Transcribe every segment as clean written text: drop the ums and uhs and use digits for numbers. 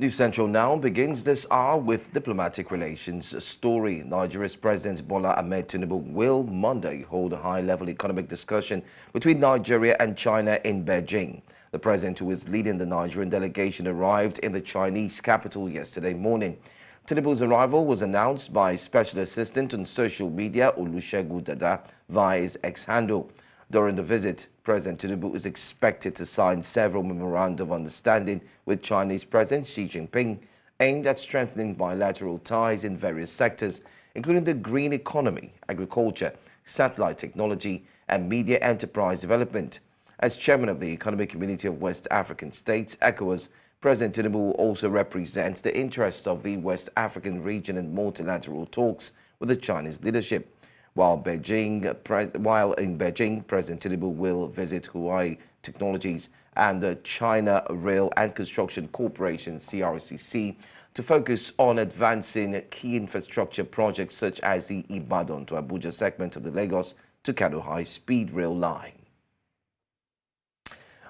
News Central now begins this hour with diplomatic relations story. Nigeria's President Bola Ahmed Tinubu will Monday hold a high-level economic discussion between Nigeria and China in Beijing. The president, who is leading the Nigerian delegation, arrived in the Chinese capital yesterday morning. Tinubu's arrival was announced by Special Assistant on social media Olusegun Dada via his X handle. During the visit, President Tinubu is expected to sign several memoranda of understanding with Chinese President Xi Jinping aimed at strengthening bilateral ties in various sectors, including the green economy, agriculture, satellite technology, and media enterprise development. As chairman of the Economic Community of West African States, ECOWAS, President Tinubu also represents the interests of the West African region in multilateral talks with the Chinese leadership. While in Beijing, President Tinubu will visit Huawei Technologies and the China Rail and Construction Corporation, CRCC, to focus on advancing key infrastructure projects such as the Ibadan to Abuja segment of the Lagos to Kano high-speed rail line.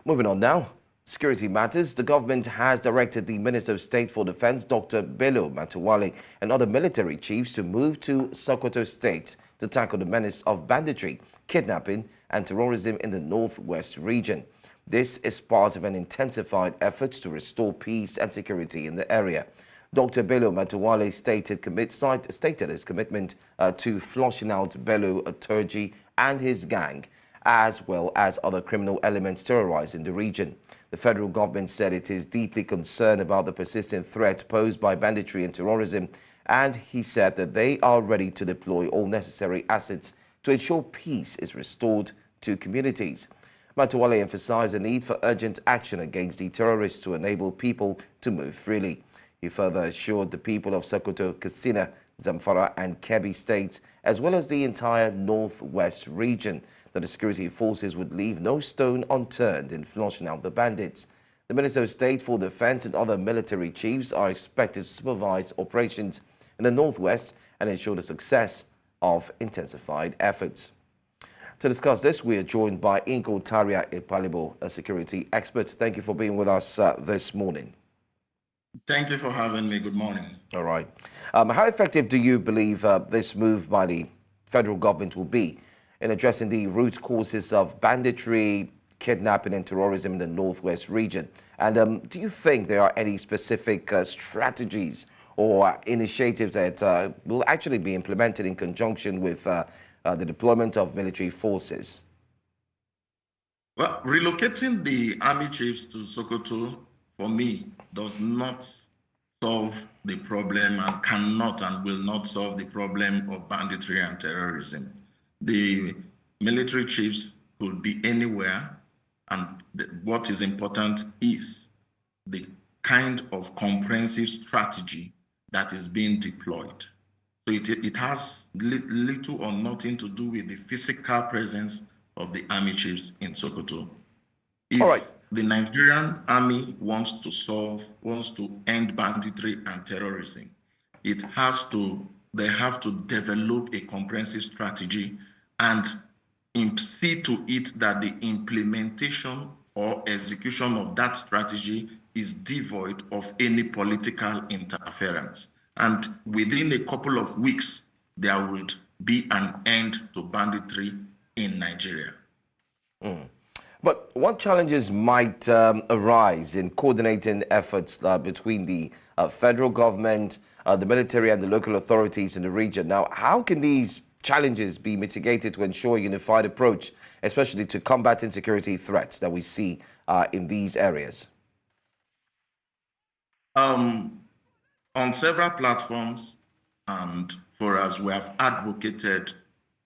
Moving on now. Security matters. The government has directed the Minister of State for Defense, Dr. Bello Matawalle, and other military chiefs to move to Sokoto State to tackle the menace of banditry, kidnapping, and terrorism in the northwest region. This is part of an intensified effort to restore peace and security in the area. Dr. Bello Matawalle stated his commitment to flushing out Bello Turji and his gang, as well as other criminal elements terrorizing the region. The federal government said it is deeply concerned about the persistent threat posed by banditry and terrorism, and he said that they are ready to deploy all necessary assets to ensure peace is restored to communities. Matawalle emphasized the need for urgent action against the terrorists to enable people to move freely. He further assured the people of Sokoto, Katsina, Zamfara, and Kebbi states, as well as the entire northwest region, that the security forces would leave no stone unturned in flushing out the bandits. The Minister of State for Defense and other military chiefs are expected to supervise operations in the northwest and ensure the success of intensified efforts. To discuss this, we are joined by Inko Taria Ipalibo, a security expert. Thank you for being with us this morning. Thank you for having me. Good morning. All right. How effective do you believe this move by the federal government will be in addressing the root causes of banditry, kidnapping, and terrorism in the northwest region? And do you think there are any specific strategies or initiatives that will actually be implemented in conjunction with the deployment of military forces? Well, relocating the army chiefs to Sokoto, for me, does not solve the problem and cannot and will not solve the problem of banditry and terrorism. The military chiefs could be anywhere, and what is important is the kind of comprehensive strategy that is being deployed. So it has little or nothing to do with the physical presence of the army chiefs in Sokoto. If the Nigerian army wants to end banditry and terrorism, they have to develop a comprehensive strategy and see to it that the implementation or execution of that strategy is devoid of any political interference. And within a couple of weeks, there would be an end to banditry in Nigeria. But what challenges might arise in coordinating efforts between the federal government, the military, and the local authorities in the region? Now, how can these challenges be mitigated to ensure a unified approach, especially to combating security threats that we see in these areas? On several platforms, and for us, we have advocated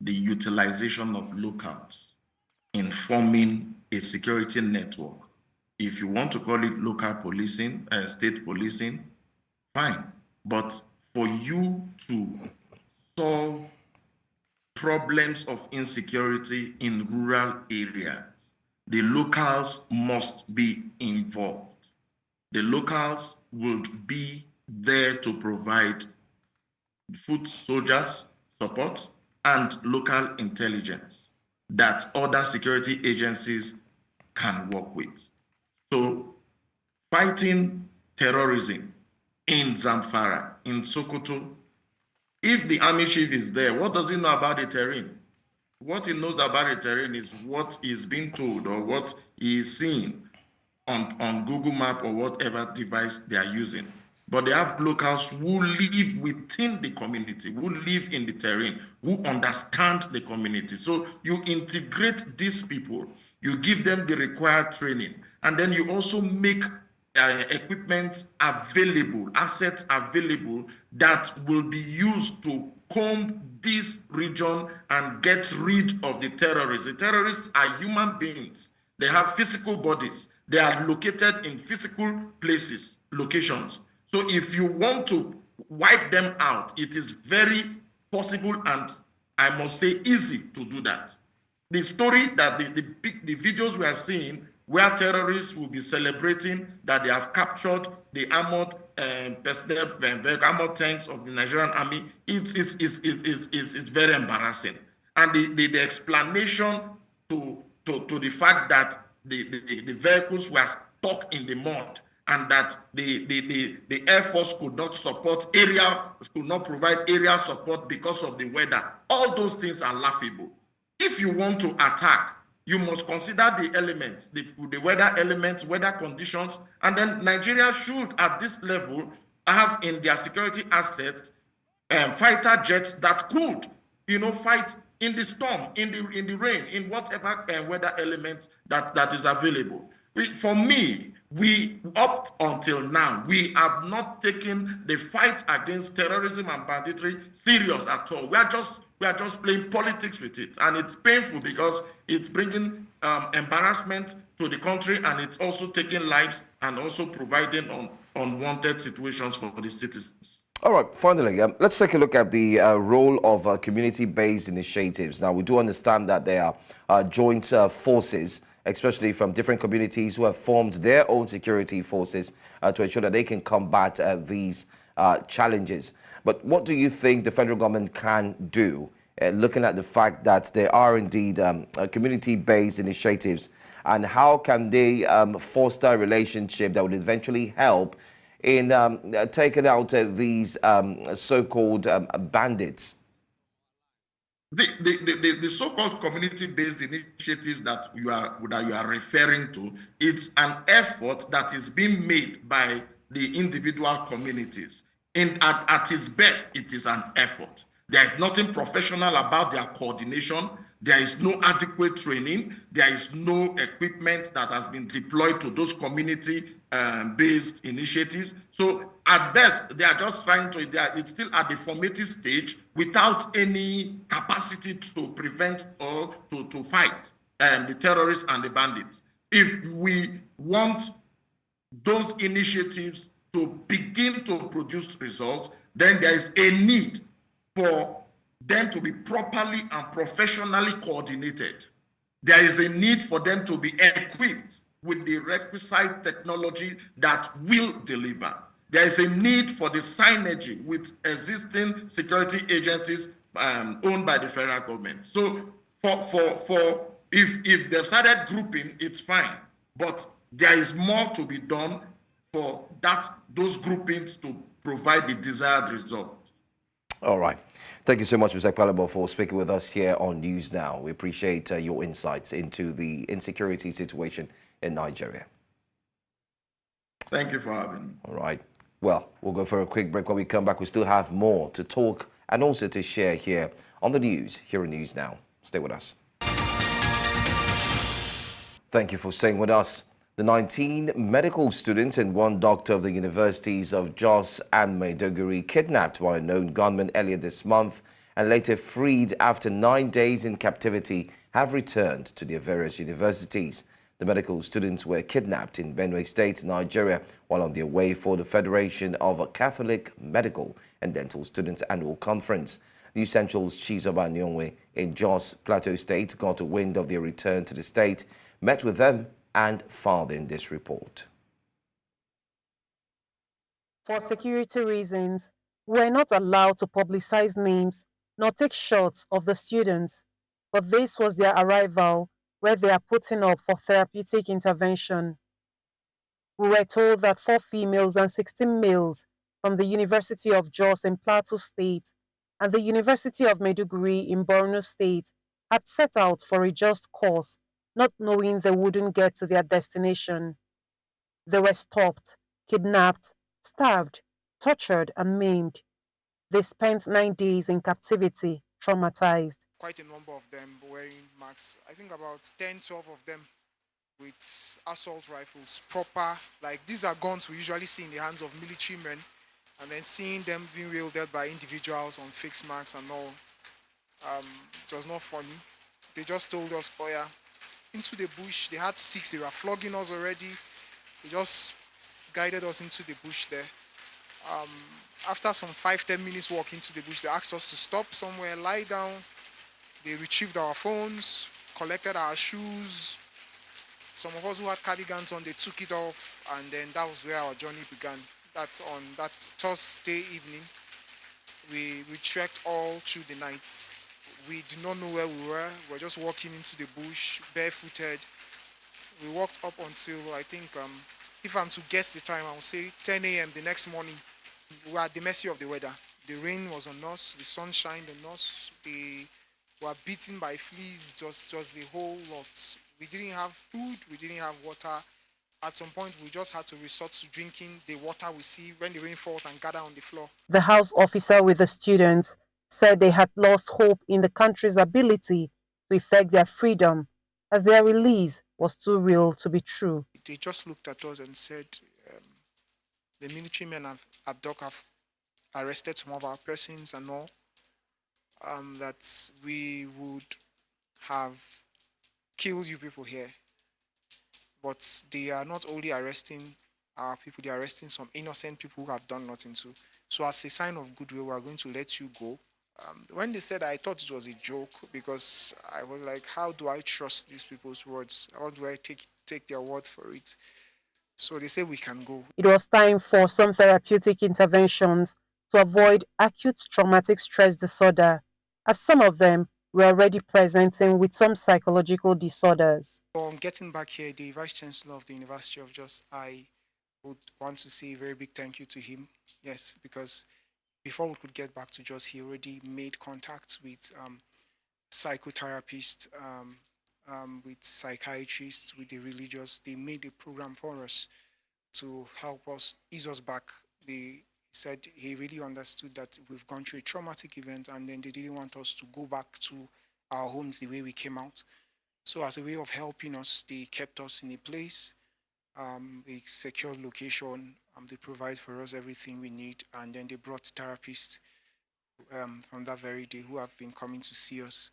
the utilization of locals in forming a security network. If you want to call it local policing, state policing, fine. But for you to solve problems of insecurity in rural areas, the locals must be involved. The locals would be there to provide foot soldiers support and local intelligence that other security agencies can work with. So fighting terrorism in Zamfara, in Sokoto. If the army chief is there, what does he know about the terrain? What he knows about the terrain is what is being told or what he is seeing on Google Map or whatever device they are using. But they have locals who live within the community, who live in the terrain, who understand the community. So you integrate these people, you give them the required training, and then you also make equipment available, assets available that will be used to comb this region and get rid of the terrorists. The terrorists are human beings. They have physical bodies. They are located in physical places, locations. So if you want to wipe them out, it is very possible and I must say easy to do that. The story that the videos we are seeing where terrorists will be celebrating that they have captured the armored personnel, armored tanks of the Nigerian army, it's very embarrassing. And the explanation to the fact that the vehicles were stuck in the mud and that the Air Force could not provide area support because of the weather, all those things are laughable. If you want to attack, you must consider the elements, the weather elements, weather conditions, and then Nigeria should, at this level, have in their security assets fighter jets that could, fight in the storm, in the rain, in whatever weather element that is available. For me, up until now, we have not taken the fight against terrorism and banditry serious at all. We are just playing politics with it, and it's painful because it's bringing embarrassment to the country, and it's also taking lives and also providing unwanted situations for the citizens. All right, finally, let's take a look at the role of community-based initiatives. Now, we do understand that there are joint forces, especially from different communities who have formed their own security forces to ensure that they can combat these challenges. But what do you think the federal government can do, looking at the fact that there are indeed community-based initiatives, and how can they foster a relationship that would eventually help in taking out these so-called bandits? The so-called community-based initiatives that you are referring to, it's an effort that is being made by the individual communities. At its best, it is an effort. There is nothing professional about their coordination. There is no adequate training. There is no equipment that has been deployed to those community-based initiatives. So at best, they are just it's still at the formative stage without any capacity to prevent or to fight the terrorists and the bandits. If we want those initiatives to begin to produce results, then there is a need for them to be properly and professionally coordinated. There is a need for them to be equipped with the requisite technology that will deliver. There is a need for the synergy with existing security agencies owned by the federal government. So if they've started grouping, it's fine. But there is more to be done for those groupings to provide the desired result. All right. Thank you so much, Mr. Kalabo, for speaking with us here on News Now. We appreciate your insights into the insecurity situation in Nigeria. Thank you for having me. All right. Well, we'll go for a quick break. When we come back, we still have more to talk and also to share here on the news, here on News Now. Stay with us. Thank you for staying with us. The 19 medical students and one doctor of the universities of Jos and Maiduguri kidnapped by a known gunman earlier this month and later freed after 9 days in captivity have returned to their various universities. The medical students were kidnapped in Benue State, Nigeria, while on their way for the Federation of Catholic Medical and Dental Students Annual Conference. News Central's Chizoba Nyongwe in Jos Plateau State got a wind of their return to the state, met with them, and filed in this report. For security reasons, we were not allowed to publicize names nor take shots of the students, but this was their arrival where they are putting up for therapeutic intervention. We were told that 4 females and 16 males from the University of Jos in Plateau State and the University of Maiduguri in Borno State had set out for a just cause, not knowing they wouldn't get to their destination. They were stopped, kidnapped, starved, tortured, and maimed. They spent 9 days in captivity, traumatized. Quite a number of them wearing masks. I think about 10, 12 of them with assault rifles, proper, like these are guns we usually see in the hands of military men, and then seeing them being wielded by individuals on fixed marks and all, it was not funny. They just told us, oh yeah, into the bush. They had sticks, they were flogging us already. They just guided us into the bush there. After some 5-10 minutes walk into the bush, they asked us to stop somewhere, lie down. They retrieved our phones, collected our shoes. Some of us who had cardigans on, they took it off, and then that was where our journey began. That's on that Thursday evening. We trekked all through the night. We did not know where we were. We were just walking into the bush, barefooted. We walked up until, I think, if I'm to guess the time, I would say 10 a.m. the next morning. We were at the mercy of the weather. The rain was on us, the sun shined on us, we were beaten by fleas, just a whole lot. We didn't have food, we didn't have water. At some point, we just had to resort to drinking the water we see when the rain falls and gather on the floor. The house officer with the students said they had lost hope in the country's ability to effect their freedom, as their release was too real to be true. They just looked at us and said, the military men have arrested some of our persons and all, that we would have killed you people here. But they are not only arresting our people, they are arresting some innocent people who have done nothing to. So as a sign of goodwill, we are going to let you go. When they said, I thought it was a joke, because I was like, how do I trust these people's words? How do I take their word for it? So they say we can go. It was time for some therapeutic interventions to avoid acute traumatic stress disorder, as some of them were already presenting with some psychological disorders. On getting back here, the Vice Chancellor of the University of Jos, I would want to say a very big thank you to him. Yes, because before we could get back to Jos, he already made contact with psychotherapists, with psychiatrists, with the religious. They made a program for us to help us ease us back. He said he really understood that we've gone through a traumatic event, and then they didn't want us to go back to our homes the way we came out. So as a way of helping us, they kept us in a place, a secure location. They provide for us everything we need, and then they brought therapists from that very day who have been coming to see us.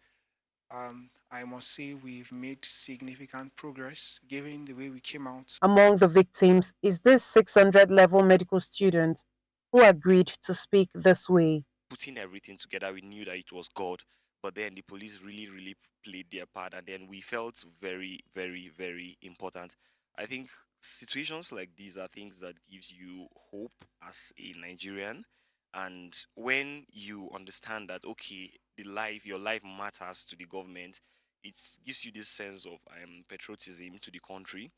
I must say we've made significant progress given the way we came out. Among the victims is this 600 level medical student who agreed to speak this way. Putting everything together, we knew that it was God, but then the police really played their part, and then we felt very important. I think situations like these are things that gives you hope as a Nigerian, and when you understand that, okay, your life matters to the government, it gives you this sense of patriotism to the country,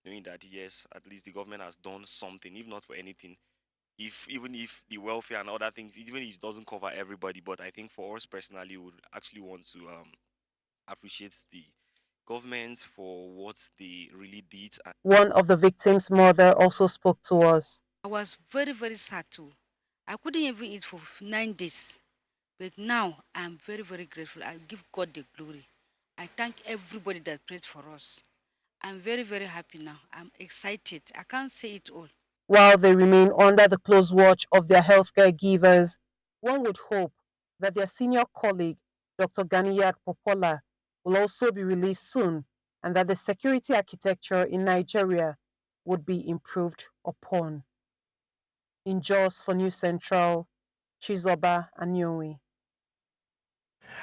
knowing that yes, at least the government has done something, if not for anything, even if the welfare and other things, even if it doesn't cover everybody. But I think for us personally, we would actually want to appreciate the government for what they really did. One of the victims' mother also spoke to us. I was very sad too. I couldn't even eat for 9 days. But now I'm very grateful. I give God the glory. I thank everybody that prayed for us. I'm very happy now. I'm excited. I can't say it all. While they remain under the close watch of their healthcare givers, one would hope that their senior colleague, Dr. Ganiyat Popola, will also be released soon, and that the security architecture in Nigeria would be improved upon. In Jos for News Central, Chizoba Anyowe.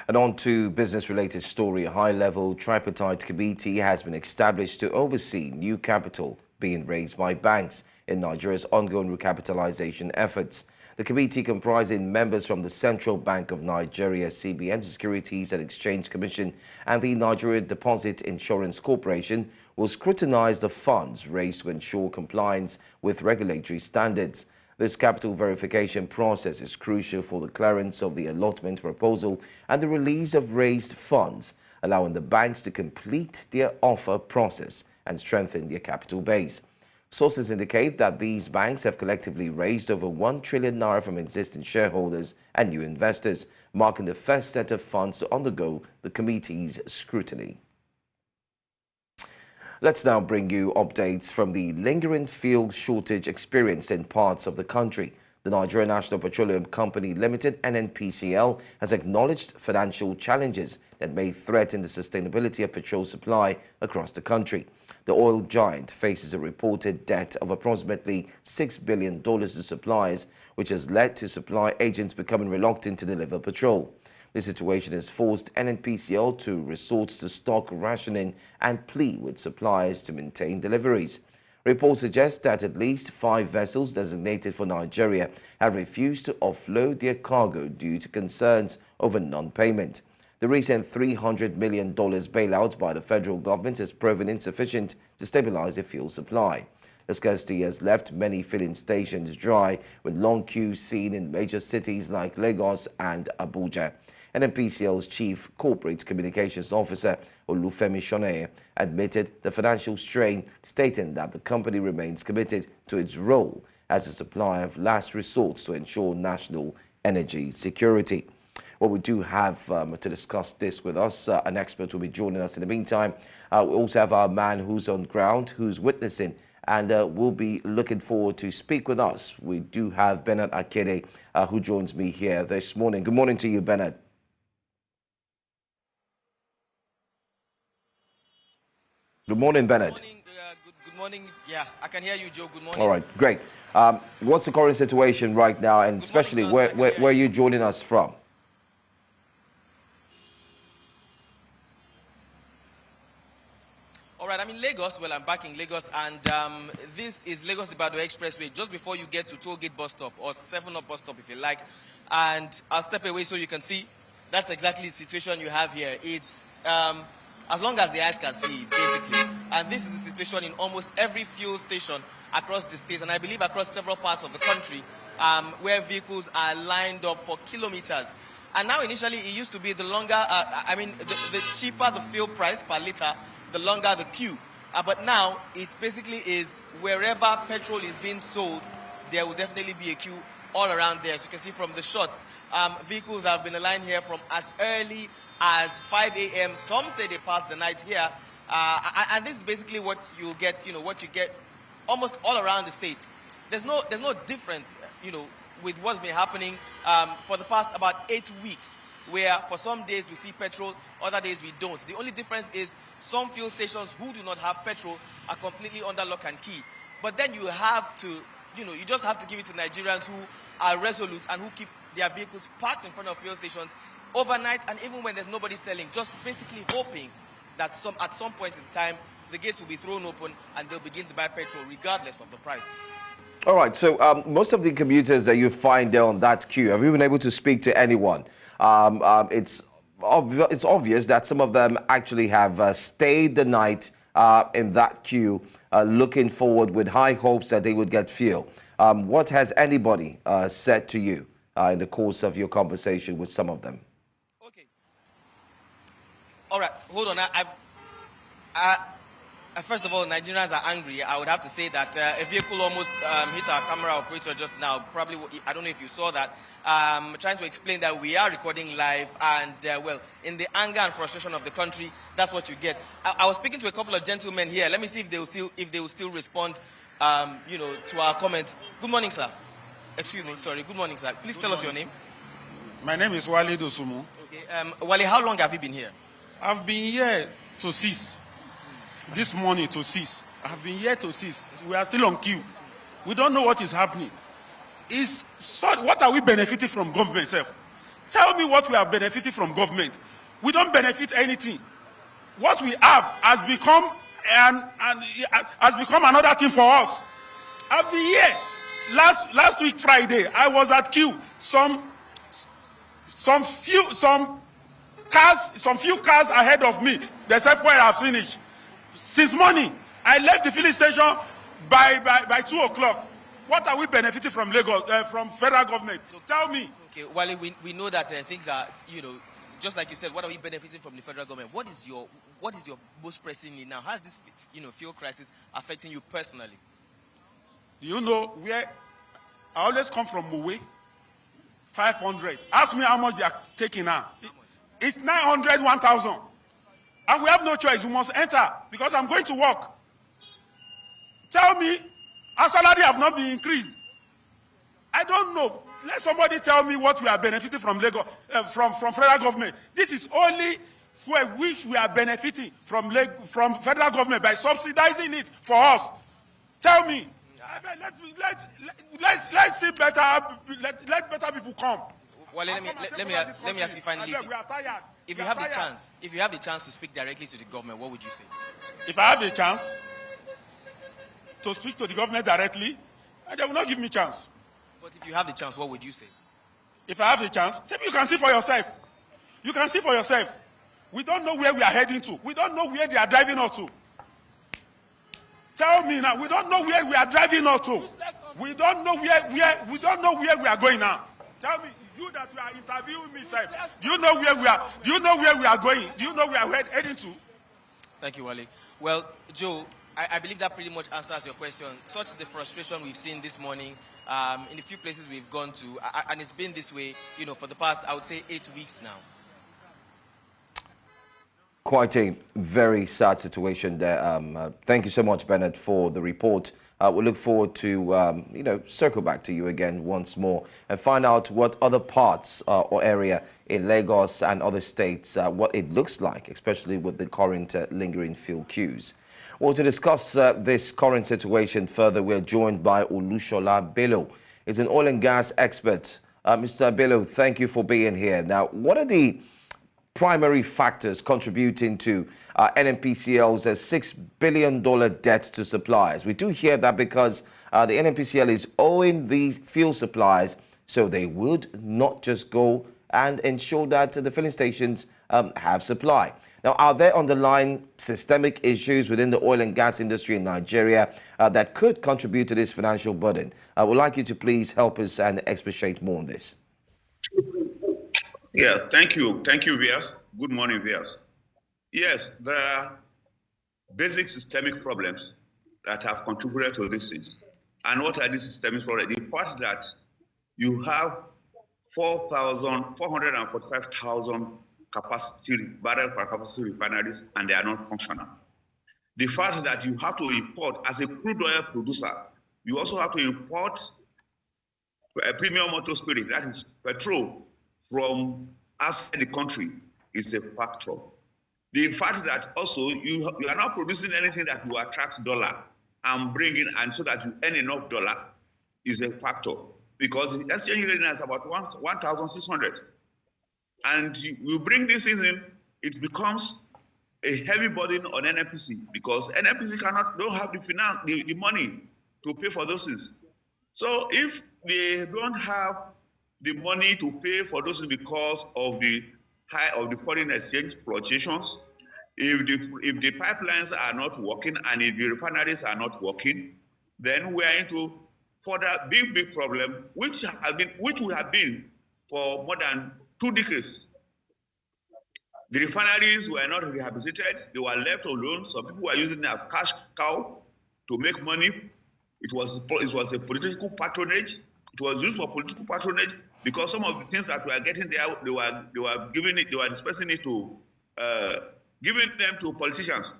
And on to business-related story. A high-level tripartite committee has been established to oversee new capital being raised by banks in Nigeria's ongoing recapitalization efforts. The committee, comprising members from the Central Bank of Nigeria, CBN, Securities and Exchange Commission, and the Nigeria Deposit Insurance Corporation, will scrutinize the funds raised to ensure compliance with regulatory standards. This capital verification process is crucial for the clearance of the allotment proposal and the release of raised funds, allowing the banks to complete their offer process and strengthen their capital base. Sources indicate that these banks have collectively raised over 1 trillion naira from existing shareholders and new investors, marking the first set of funds to undergo the committee's scrutiny. Let's now bring you updates from the lingering fuel shortage experienced in parts of the country. The Nigeria National Petroleum Company Limited, NNPCL, has acknowledged financial challenges that may threaten the sustainability of petrol supply across the country. The oil giant faces a reported debt of approximately $6 billion to suppliers, which has led to supply agents becoming reluctant to deliver petrol. The situation has forced NNPCL to resort to stock rationing and plead with suppliers to maintain deliveries. Reports suggest that at least 5 vessels designated for Nigeria have refused to offload their cargo due to concerns over non-payment. The recent $300 million bailout by the federal government has proven insufficient to stabilize the fuel supply. The scarcity has left many filling stations dry, with long queues seen in major cities like Lagos and Abuja. NNPCL's Chief Corporate Communications Officer, Olufemi Shoneye, admitted the financial strain, stating that the company remains committed to its role as a supplier of last resort to ensure national energy security. Well, we do have to discuss this with us. An expert will be joining us in the meantime. We also have our man who's on ground, who's witnessing, and we'll be looking forward to speak with us. We do have Bernard Akede, who joins me here this morning. Good morning to you, Bernard. Good morning, Bernard. Good morning. Good morning. Yeah, I can hear you, Joe. Good morning. All right, great. What's the current situation right now, and especially morning, where are you joining us from? All right, I'm in Lagos. Well, I'm back in Lagos, and this is Lagos-Ibadan Expressway, just before you get to Tollgate bus stop, or 7-Up bus stop if you like. And I'll step away so you can see. That's exactly the situation you have here. It's as long as the eyes can see, basically. And this is the situation in almost every fuel station across the state, and I believe across several parts of the country, where vehicles are lined up for kilometers. And now, initially, it used to be the longer, the cheaper the fuel price per liter, the longer the queue. But now, it basically is wherever petrol is being sold, there will definitely be a queue all around there. As you can see from the shots, vehicles have been aligned here from as early as 5 a.m. Some say they pass the night here. And this is basically what you get, what you get almost all around the state. There's no difference, with what's been happening for the past about 8 weeks, where for some days we see petrol, other days we don't. The only difference is some fuel stations who do not have petrol are completely under lock and key. But then you have to, you just have to give it to Nigerians who are resolute and who keep their vehicles parked in front of fuel stations overnight, and even when there's nobody selling, just basically hoping that at some point in time, the gates will be thrown open and they'll begin to buy petrol regardless of the price. All right, so most of the commuters that you find there on that queue, have you been able to speak to anyone? It's obvious that some of them actually have stayed the night in that queue, looking forward with high hopes that they would get fuel. What has anybody said to you in the course of your conversation with some of them? Okay. All right, hold on. First of all, Nigerians are angry. I would have to say that a vehicle almost hit our camera operator just now. Probably, I don't know if you saw that. Trying to explain that we are recording live, and well, in the anger and frustration of the country, that's what you get. I was speaking to a couple of gentlemen here. Let me see if they will still respond, to our comments. Good morning, sir. Excuse me, sorry. Good morning, sir. Please tell us your name. My name is Wale Dosumu. Okay. Wale, how long have you been here? I've been here to 6. This morning to 6. I've been here to 6. We are still on queue. We don't know what is happening. What are we benefiting from government, sir? Tell me what we are benefiting from government. We don't benefit anything. What we have has become another thing for us. I've been here. Last week Friday, I was at queue. Some few cars ahead of me. They said, "Where I finished." Since morning, I left the filling station by 2 o'clock. What are we benefiting from Lagos, from federal government? Tell me. Okay, Wale, we know that things are, just like you said, what are we benefiting from the federal government? What is your most pressing need now? How is this, fuel crisis affecting you personally? Do you know where I always come from? Mowe, 500. Ask me how much they are taking now. It's 900, 1,000. And we have no choice. We must enter because I'm going to work. Tell me, our salary have not been increased. I don't know. Let somebody tell me what we are benefiting from Lagos, from federal government. This is only for which we are benefiting from federal government by subsidizing it for us. Tell me. Let's see better. Let better people come. Well, let me ask you finally. We are tired. If you have the chance to speak directly to the government, what would you say? If I have a chance to speak to the government directly, they will not give me chance. But if you have the chance, what would you say? If I have a chance, you can see for yourself. You can see for yourself. We don't know where we are heading to. We don't know where they are driving us to. Tell me now. We don't know where we are driving us to. We don't know where we are going now. Tell me, you that you are interviewing me, sir. Do you know where we are? Do you know where we are going? Do you know where we are heading to? Thank you, Wale. Well, Joe, I believe that pretty much answers your question. Such is the frustration we've seen this morning in the few places we've gone to, and it's been this way, for the past, I would say, 8 weeks now. Quite a very sad situation there. Thank you so much, Bernard, for the report. We look forward to, circle back to you again once more and find out what other parts or area in Lagos and other states, what it looks like, especially with the current lingering fuel queues. Well, to discuss this current situation further, we're joined by Yrushalmi Bello. He's an oil and gas expert. Mr. Bello, thank you for being here. Now, what are the primary factors contributing to NNPCL's $6 billion debt to suppliers? We do hear that because the NNPCL is owing the fuel suppliers, so they would not just go and ensure that the filling stations have supply. Now, are there underlying systemic issues within the oil and gas industry in Nigeria that could contribute to this financial burden? I would like you to please help us and expatiate more on this. Yes, thank you. Thank you, Vias. Good morning, Vias. Yes, there are basic systemic problems that have contributed to these things. And what are these systemic problems? The fact that you have 445,000 barrel capacity refineries and they are not functional. The fact that you have to import, as a crude oil producer, you also have to import a premium motor spirit, that is petrol, from outside the country is a factor. The fact that also you are not producing anything that will attract dollar and bring in, and so that you earn enough dollar is a factor, because the exchange rate is about 1,600. And you bring this in, it becomes a heavy burden on NNPC, because NNPC don't have the money to pay for those things. So if they don't have the money to pay for those things because of the foreign exchange fluctuations, if the pipelines are not working and if the refineries are not working, then we are into further big problem, which we have been for more than 2 decades. The refineries were not rehabilitated; they were left alone. Some people were using it as cash cow to make money. It was a political patronage. It was used for political patronage, because some of the things that we are getting there, they were dispersing it to, giving them to politicians,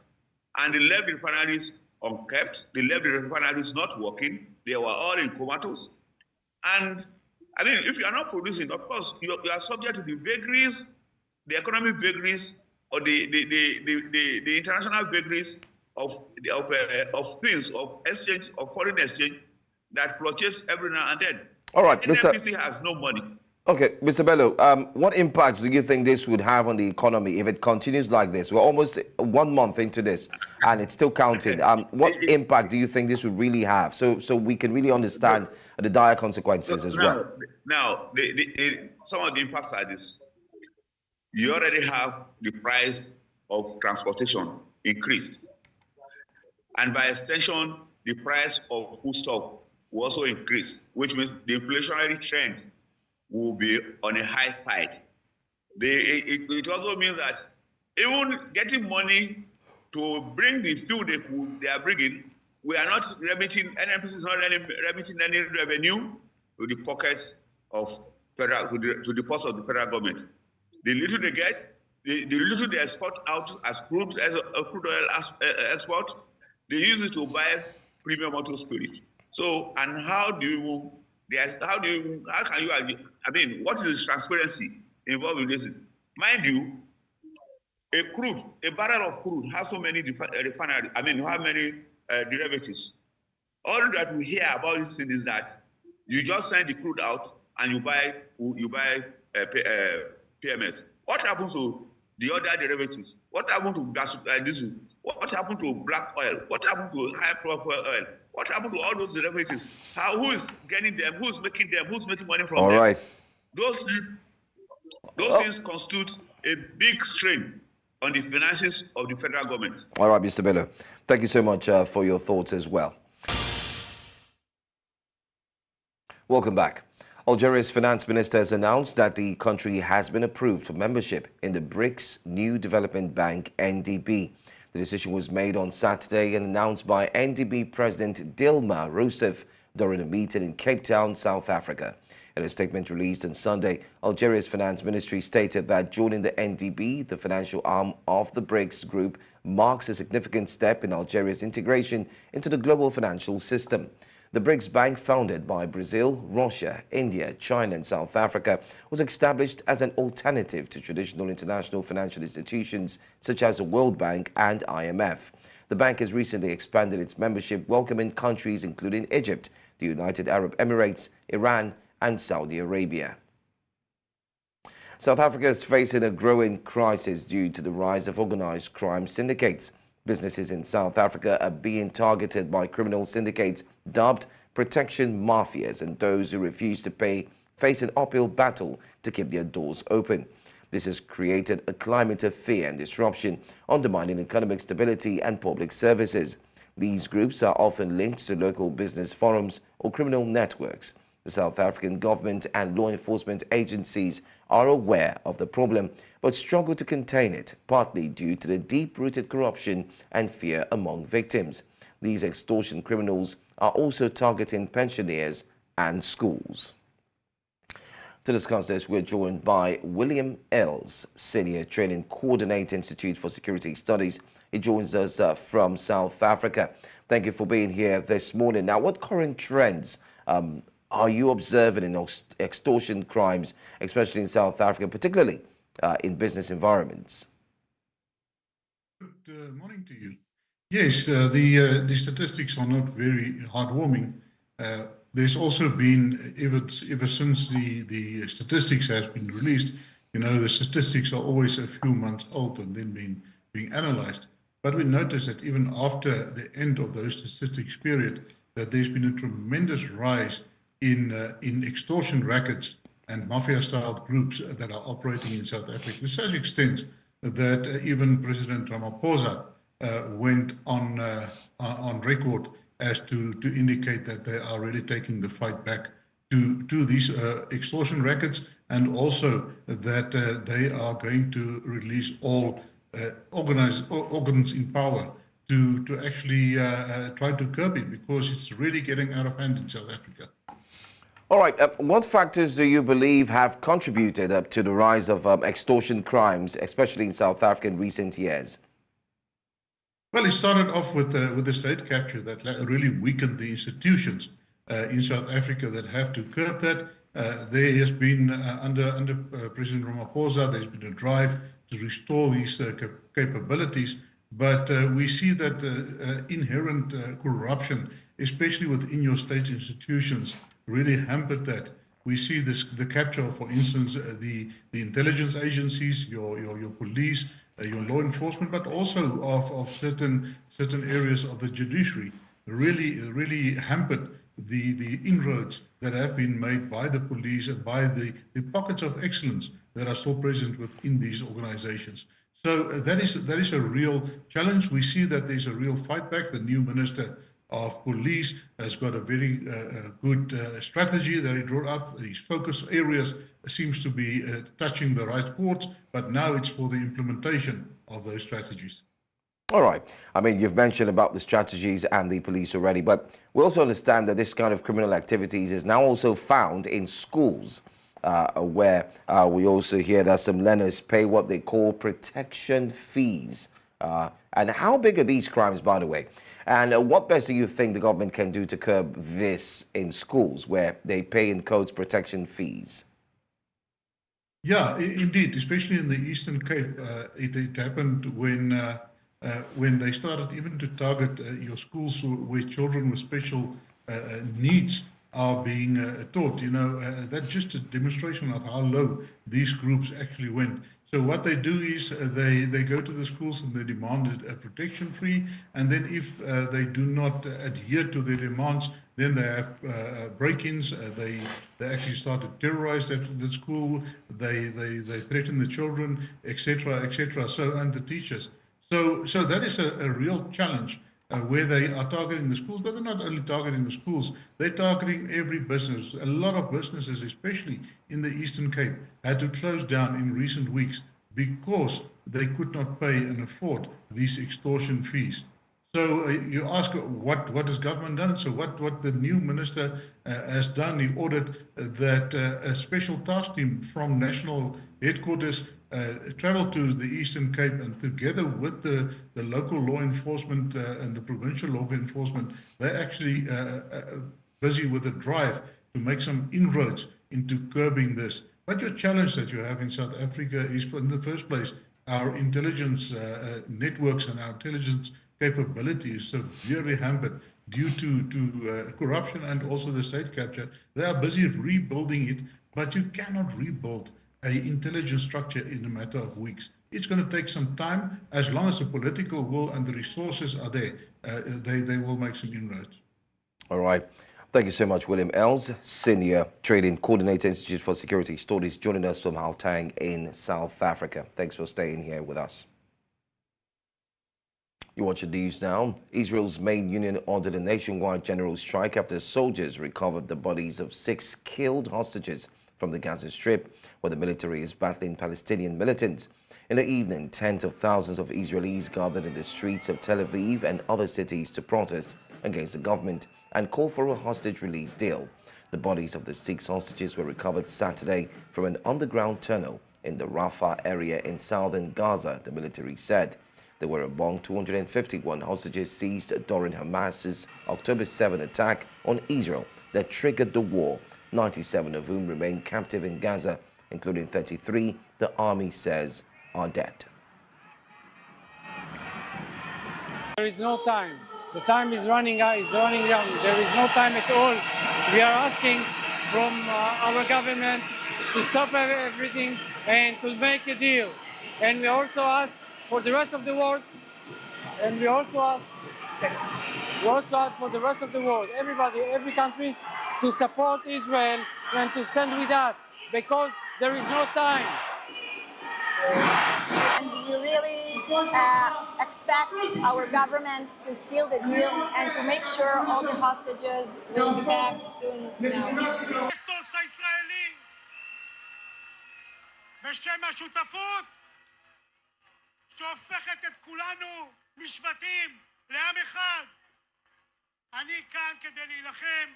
and they left the refineries unkept. They left the refineries not working. They were all in comatose. And I mean, if you are not producing, of course, you are subject to the vagaries, the economic vagaries, or the international vagaries of things, of exchange, of foreign exchange that fluctuates every now and then. All right, NNPC has no money. Okay, Mr. Bello, what impacts do you think this would have on the economy if it continues like this? We're almost 1 month into this, and it's still counting. What impact do you think this would really have, so we can really understand the dire consequences as well? Now, some of the impacts are this. You already have the price of transportation increased. And by extension, the price of foodstuff will also increase, which means the inflationary trend will be on a high side. It also means that even getting money to bring the fuel they are bringing, we are not remitting, NNPC is not remitting any revenue to the pockets of federal, to the purse of the federal government. The little they get, the little they export out as crude oil export, they use it to buy premium motor spirit. So, and how can you, I mean, what is the transparency involved in this? Mind you, a barrel of crude has so many refineries, I mean, how many derivatives. All that we hear about this thing is that you just send the crude out and you buy PMS. What happens to the other derivatives? What happened to gas, diesel? What happened to black oil? What happened to high profile oil? What happened to all those derivatives? Who is getting them? Who's making them? Who's making money from them? All right. Those things constitute a big strain on the finances of the federal government. All right, Mr. Bello. Thank you so much for your thoughts as well. Welcome back. Algeria's finance minister has announced that the country has been approved for membership in the BRICS New Development Bank, NDB. The decision was made on Saturday and announced by NDB President Eden Yrushalmi during a meeting in Cape Town, South Africa. In a statement released on Sunday, Algeria's finance ministry stated that joining the NDB, the financial arm of the BRICS group, marks a significant step in Algeria's integration into the global financial system. The BRICS Bank, founded by Brazil, Russia, India, China and South Africa, was established as an alternative to traditional international financial institutions such as the World Bank and IMF. The bank has recently expanded its membership, welcoming countries including Egypt, the United Arab Emirates, Iran and Saudi Arabia. South Africa is facing a growing crisis due to the rise of organized crime syndicates. Businesses in South Africa are being targeted by criminal syndicates dubbed protection mafias, and those who refuse to pay face an uphill battle to keep their doors open. This has created a climate of fear and disruption, undermining economic stability and public services. These groups are often linked to local business forums or criminal networks. The South African government and law enforcement agencies are aware of the problem but struggle to contain it, partly due to the deep-rooted corruption and fear among victims. These extortion criminals are also targeting pensioners and schools. To discuss this, we're joined by Williem Els, Senior Training Coordinator, Institute for Security Studies. He joins us from South Africa. Thank you for being here this morning. Now, what current trends are you observing in extortion crimes, especially in South Africa, particularly in business environments? Good morning to you. Yes, the statistics are not very heartwarming. There's also been, ever since the statistics has been released, you know, the statistics are always a few months old and then being analyzed. But we notice that even after the end of those statistics period, that there's been a tremendous rise in extortion rackets and mafia-style groups that are operating in South Africa, to such extent that even President Ramaphosa went on record as to indicate that they are really taking the fight back to these extortion rackets, and also that they are going to release all organs in power to actually try to curb it, because it's really getting out of hand in South Africa. All right. What factors do you believe have contributed to the rise of extortion crimes, especially in South Africa in recent years? Well, it started off with the state capture that really weakened the institutions in South Africa that have to curb that. There has been, under President Ramaphosa, there's been a drive to restore these capabilities, but we see that inherent corruption, especially within your state institutions, really hampered that. We see the capture, for instance, the intelligence agencies, your police, your law enforcement, but also of certain areas of the judiciary, really hampered the inroads that have been made by the police and by the pockets of excellence that are still present within these organizations. So that is a real challenge. We see that there's a real fight back. The new Minister of Police has got a very good strategy that he drew up. His focus areas seems to be touching the right chords, but now it's for the implementation of those strategies. All right. I mean, you've mentioned about the strategies and the police already, but we also understand that this kind of criminal activities is now also found in schools, where we also hear that some learners pay what they call protection fees. And how big are these crimes, by the way? And what best do you think the government can do to curb this in schools where they pay in codes protection fees? Yeah, indeed, especially in the Eastern Cape, it happened when they started even to target your schools where children with special needs are being taught. You know, that's just a demonstration of how low these groups actually went. So what they do is they go to the schools and they demand a protection fee, and then if they do not adhere to their demands, then they have break-ins. They actually start to terrorize the school. They threaten the children, etc., etc. So and the teachers. So that is a real challenge where they are targeting the schools, but they're not only targeting the schools, they're targeting every business. A lot of businesses, especially in the Eastern Cape, had to close down in recent weeks because they could not pay and afford these extortion fees. So you ask what has government done? So what the new minister has done, he ordered that a special task team from national headquarters travel to the Eastern Cape, and together with the local law enforcement and the provincial law enforcement, they're actually busy with a drive to make some inroads into curbing this. But your challenge that you have in South Africa is, in the first place, our intelligence networks and our intelligence capability is severely hampered due to corruption and also the state capture. They are busy rebuilding it, but you cannot rebuild an intelligence structure in a matter of weeks. It's going to take some time. As long as the political will and the resources are there, they will make some inroads. All right. Thank you so much, William Els, Senior Trading Coordinator, Institute for Security Studies, joining us from Gauteng in South Africa. Thanks for staying here with us. You watch the news now. Israel's main union ordered a nationwide general strike after soldiers recovered the bodies of 6 killed hostages from the Gaza Strip, where the military is battling Palestinian militants. In the evening, tens of thousands of Israelis gathered in the streets of Tel Aviv and other cities to protest against the government and call for a hostage release deal. The bodies of the 6 hostages were recovered Saturday from an underground tunnel in the Rafah area in southern Gaza, the military said. They were among 251 hostages seized during Hamas's October 7 attack on Israel that triggered the war, 97 of whom remain captive in Gaza, including 33 the army says are dead. There is no time. The time is running out. There is no time at all. We are asking from our government to stop everything and to make a deal. And we also ask for the rest of the world. And we also ask for the rest of the world, everybody, every country, to support Israel and to stand with us, because there is no time. And we really expect our government to seal the deal and to make sure all the hostages will be back soon now. בשם השותפות שהופכת את כולנו משבטים לעם אחד. אני כאן כדי להילחם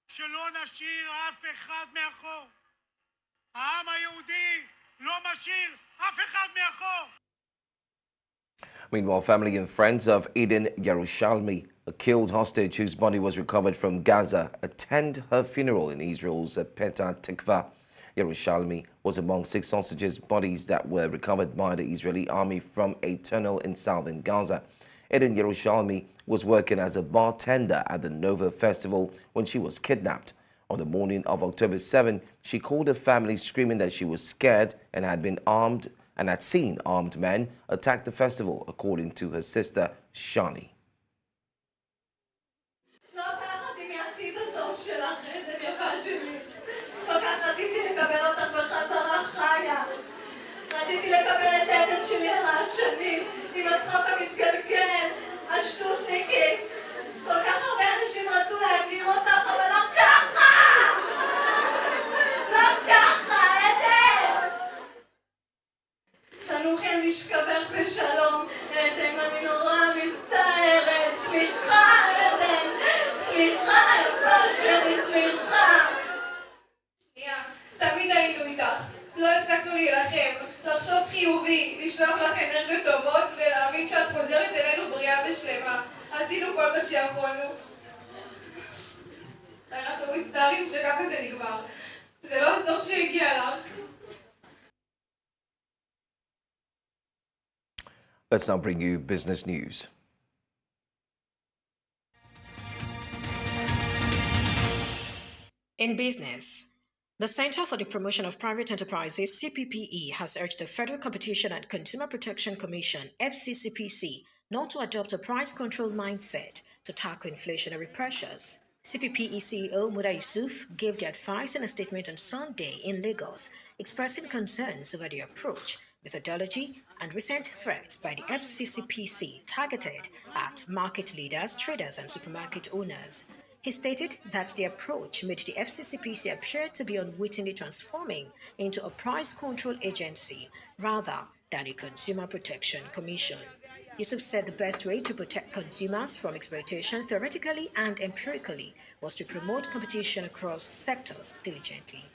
שלא נשאיר אף אחד מאחור. העם היהודי לא משאיר אף אחד מאחור. Meanwhile, family and friends of Eden Yrushalmi, a killed hostage whose body was recovered from Gaza, attend her funeral in Israel's Petah Tikva. Yrushalmi was among 6 hostages' bodies that were recovered by the Israeli army from a tunnel in southern Gaza. Eden Yrushalmi was working as a bartender at the Nova Festival when she was kidnapped. On the morning of October 7, she called her family screaming that she was scared and had seen armed men attack the festival, according to her sister, Shani. רציתי לקבל אותך בחזרה חיה. רציתי לקבל את עדן שלי, להילחם, לחשוב חיובי, לשלוח לך אנרגיות טובות ולהאמין שאת חוזרת אלינו בריאה ושלמה. עשינו כל מה שיכולנו. אנחנו מצטערים שככה זה נגמר. זה לא הסוף שהגיע לך. Let's now bring you business news. In business, the Center for the Promotion of Private Enterprises, CPPE, has urged the Federal Competition and Consumer Protection Commission, FCCPC, not to adopt a price control mindset to tackle inflationary pressures. CPPE CEO Muda Yusuf gave the advice in a statement on Sunday in Lagos, expressing concerns over the approach, methodology, and recent threats by the FCCPC targeted at market leaders, traders, and supermarket owners. He stated that the approach made the FCCPC appear to be unwittingly transforming into a price control agency rather than a consumer protection commission. Yusuf said the best way to protect consumers from exploitation theoretically and empirically was to promote competition across sectors diligently.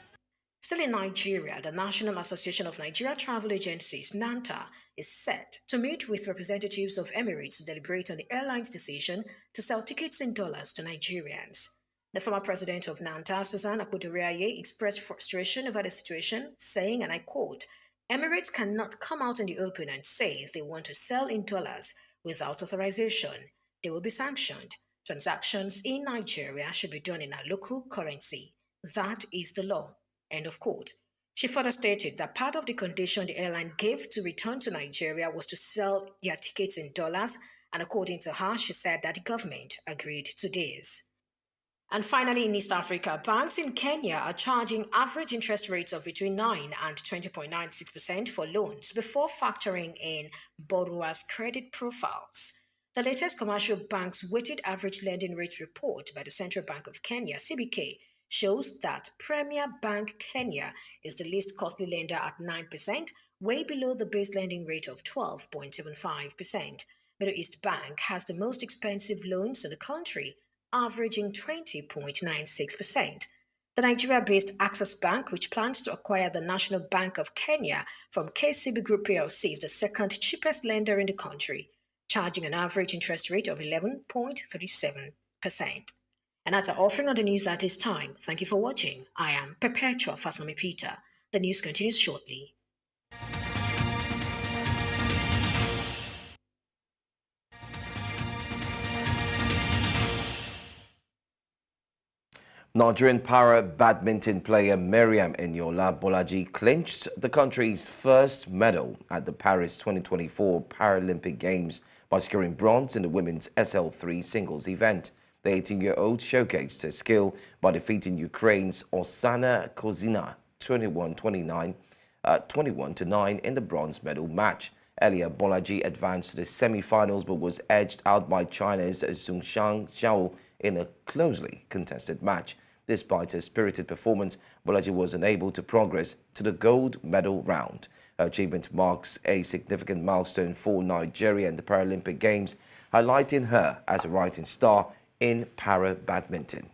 Still in Nigeria, the National Association of Nigeria Travel Agencies, NANTA, is set to meet with representatives of Emirates to deliberate on the airline's decision to sell tickets in dollars to Nigerians. The former president of NANTA, Susan Akpodoriaye, expressed frustration over the situation, saying, and I quote, "Emirates cannot come out in the open and say they want to sell in dollars without authorization. They will be sanctioned. Transactions in Nigeria should be done in a local currency. That is the law." End of quote. She further stated that part of the condition the airline gave to return to Nigeria was to sell their tickets in dollars, and according to her, she said that the government agreed to this. And finally, in East Africa, banks in Kenya are charging average interest rates of between 9 and 20.96% for loans before factoring in borrowers' credit profiles. The latest commercial bank's weighted average lending rate report by the Central Bank of Kenya, CBK, shows that Premier Bank Kenya is the least costly lender at 9%, way below the base lending rate of 12.75%. Middle East Bank has the most expensive loans in the country, averaging 20.96%. The Nigeria-based Access Bank, which plans to acquire the National Bank of Kenya from KCB Group PLC, is the second cheapest lender in the country, charging an average interest rate of 11.37%. And that's our offering on the news at this time. Thank you for watching. I am Perpetua Fasami Peter. The news continues shortly. Nigerian para-badminton player Williem Els clinched the country's first medal at the Paris 2024 Paralympic Games by securing bronze in the women's SL3 singles event. The 18-year-old showcased her skill by defeating Ukraine's Oksana Kozina 21-9 in the bronze medal match. Earlier, Bolaji advanced to the semi-finals but was edged out by China's Zhongshang Zhao in a closely contested match. Despite her spirited performance, Bolaji was unable to progress to the gold medal round. Her achievement marks a significant milestone for Nigeria in the Paralympic Games, highlighting her as a rising star in para-badminton.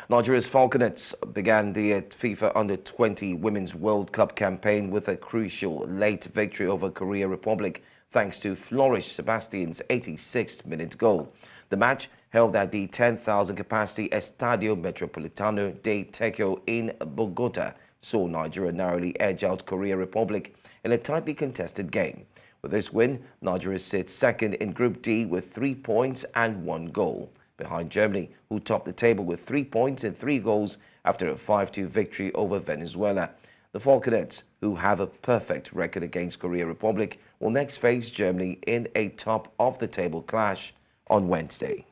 Nigeria's Falconets began the FIFA Under-20 Women's World Cup campaign with a crucial late victory over Korea Republic thanks to Flourish Sebastian's 86th-minute goal. The match, held at the 10,000-capacity Estadio Metropolitano de Tokyo in Bogota, saw Nigeria narrowly edge out Korea Republic in a tightly contested game. With this win, Nigeria sits second in Group D with 3 points and 1 goal, behind Germany, who topped the table with 3 points and 3 goals after a 5-2 victory over Venezuela. The Falconets, who have a perfect record against Korea Republic, will next face Germany in a top-of-the-table clash on Wednesday.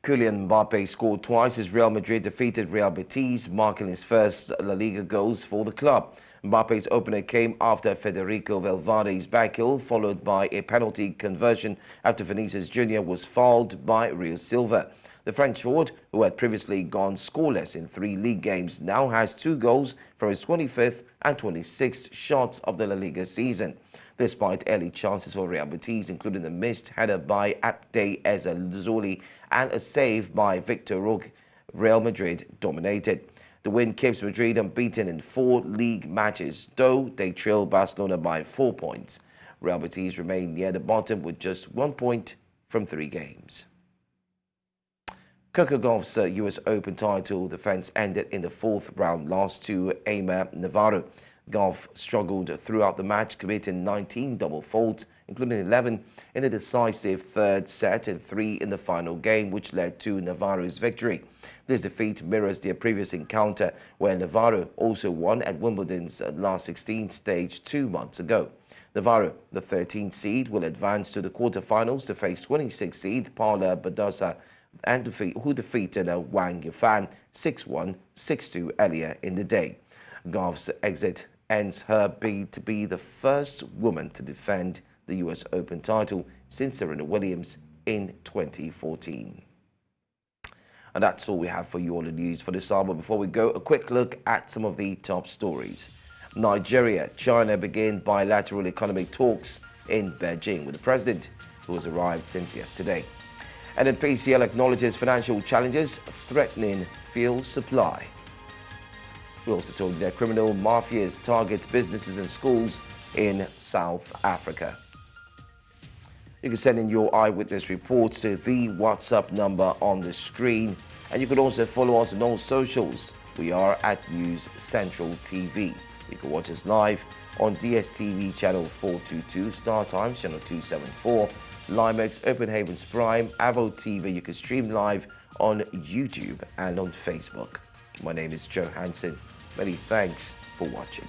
Kylian Mbappe scored twice as Real Madrid defeated Real Betis, marking his first La Liga goals for the club. Mbappe's opener came after Federico Valverde's backheel, followed by a penalty conversion after Vinicius Jr. was fouled by Rio Silva. The French forward, who had previously gone scoreless in 3 league games, now has 2 goals from his 25th and 26th shots of the La Liga season. Despite early chances for Real Betis, including a missed header by Abde Ezzalzouli and a save by Victor Roque, Real Madrid dominated. The win keeps Madrid unbeaten in 4 league matches, though they trail Barcelona by 4 points. Real Betis remain near the bottom with just 1 point from 3 games. Coco Gauff's US Open title defense ended in the 4th round loss to Emer Navarro. Gauff struggled throughout the match, committing 19 double faults, including 11 in the decisive 3rd set and 3 in the final game, which led to Navarro's victory. This defeat mirrors their previous encounter, where Navarro also won at Wimbledon's last 16 stage 2 months ago. Navarro, the 13th seed, will advance to the quarterfinals to face 26th seed Paula Badosa, who defeated Wang Yifan 6-1, 6-2 earlier in the day. Gauff's exit ends her bid to be the first woman to defend the US Open title since Serena Williams in 2014. And that's all we have for you on the news for this hour. Before we go, a quick look at some of the top stories. Nigeria, China begin bilateral economic talks in Beijing with the president, who has arrived since yesterday. And then PCL acknowledges financial challenges threatening fuel supply. We also told that criminal mafias target businesses and schools in South Africa. You can send in your eyewitness reports to the WhatsApp number on the screen. And you can also follow us on all socials. We are at News Central TV. You can watch us live on DSTV channel 422, Star Times channel 274, Limex, Open Havens Prime, Avo TV. You can stream live on YouTube and on Facebook. My name is Joe Hanson. Many thanks for watching.